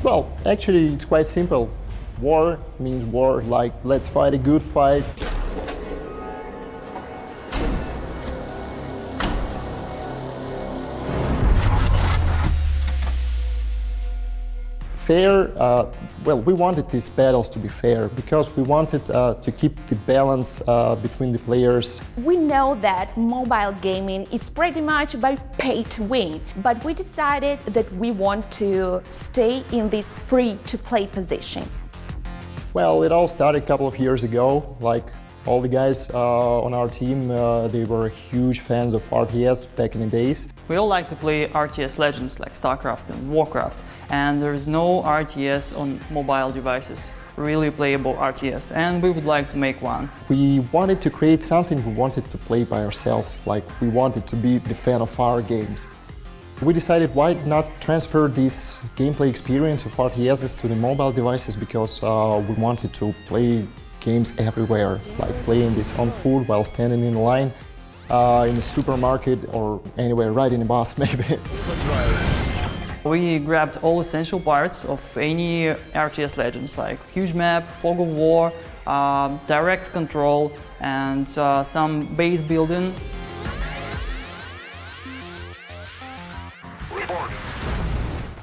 Well, actually, it's quite simple. War means war, like let's fight a good fight. Fair, well, we wanted these battles to be fair because we wanted to keep the balance between the players. We know that mobile gaming is pretty much about pay to win, but we decided that we want to stay in this free-to-play position. Well, it all started a couple of years ago. Like all the guys on our team, they were huge fans of RTS back in the days. We all like to play RTS legends like StarCraft and WarCraft, and there is no RTS on mobile devices, really playable RTS, and we would like to make one. We wanted to create something we wanted to play by ourselves, like we wanted to be the fan of our games. We decided why not transfer this gameplay experience of RTSs to the mobile devices because we wanted to play games everywhere, like playing this on foot while standing in line, in the supermarket or anywhere, riding a bus maybe. We grabbed all essential parts of any RTS legends like huge map, fog of war, direct control and some base building.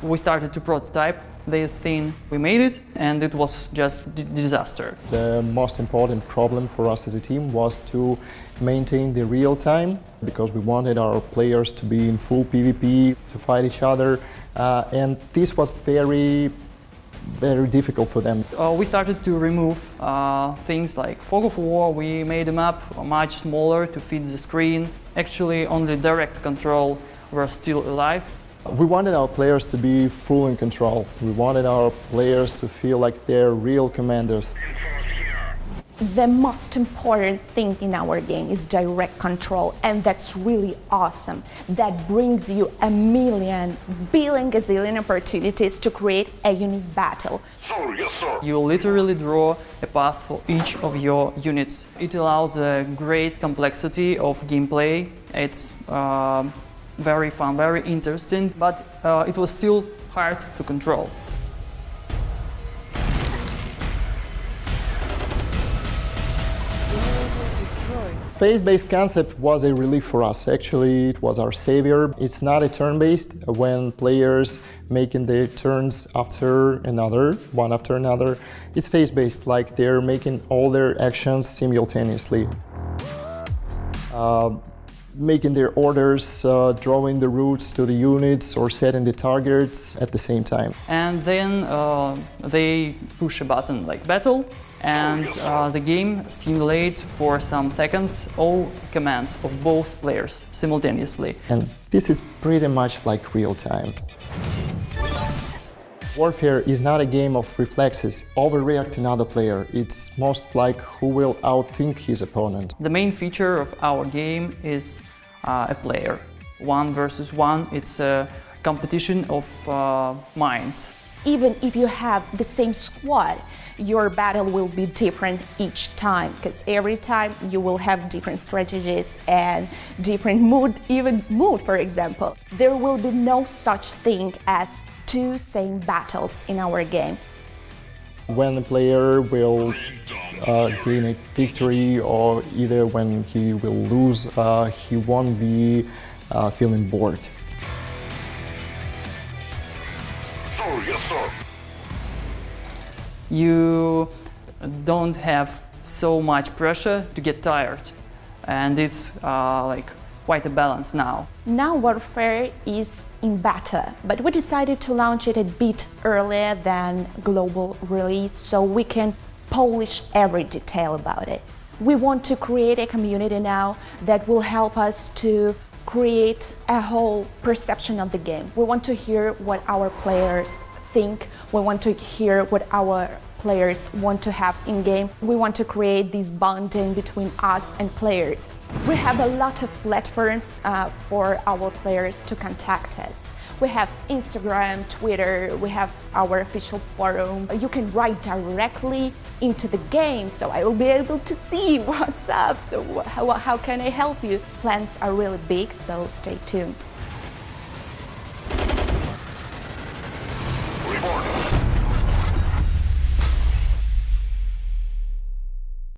We started to prototype the thing. We made it and it was just disaster. The most important problem for us as a team was to maintain the real time because we wanted our players to be in full PvP, to fight each other, and this was very difficult for them. We started to remove things like fog of war. We made the map much smaller to fit the screen. Actually, only direct control were still alive. We wanted our players to be full in control. We wanted our players to feel like they're real commanders. The most important thing in our game is direct control, and that's really awesome. That brings you a million, billion, gazillion opportunities to create a unique battle. Sir, yes, sir. You literally draw a path for each of your units. It allows a great complexity of gameplay. It's very fun, very interesting, but it was still hard to control. Phase-based concept was a relief for us. Actually, it was our savior. It's not a turn-based when players making their turns after another, one after another. It's phase-based, like they're making all their actions simultaneously. Making their orders, drawing the routes to the units or setting the targets at the same time. And then they push a button like battle, and the game simulates for some seconds all commands of both players simultaneously. And this is pretty much like real time. Warfare is not a game of reflexes, overreact to another player. It's most like who will outthink his opponent. The main feature of our game is a player. 1 versus 1, it's a competition of minds. Even if you have the same squad, your battle will be different each time, because every time you will have different strategies and different mood, even mood, for example. There will be no such thing as two same battles in our game. When the player will gain a victory or either when he will lose, he won't be feeling bored. Sir, yes, sir. You don't have so much pressure to get tired, and it's like quite a balance now. Now Warfare is in beta, but we decided to launch it a bit earlier than global release so we can polish every detail about it. We want to create a community now that will help us to create a whole perception of the game. We want to hear what our players think. We want to hear what our players want to have in game. We want to create this bonding between us and players. We have a lot of platforms for our players to contact us. We have Instagram, Twitter, we have our official forum. You can write directly into the game, so I will be able to see what's up. So how can I help you? Plans are really big, so stay tuned.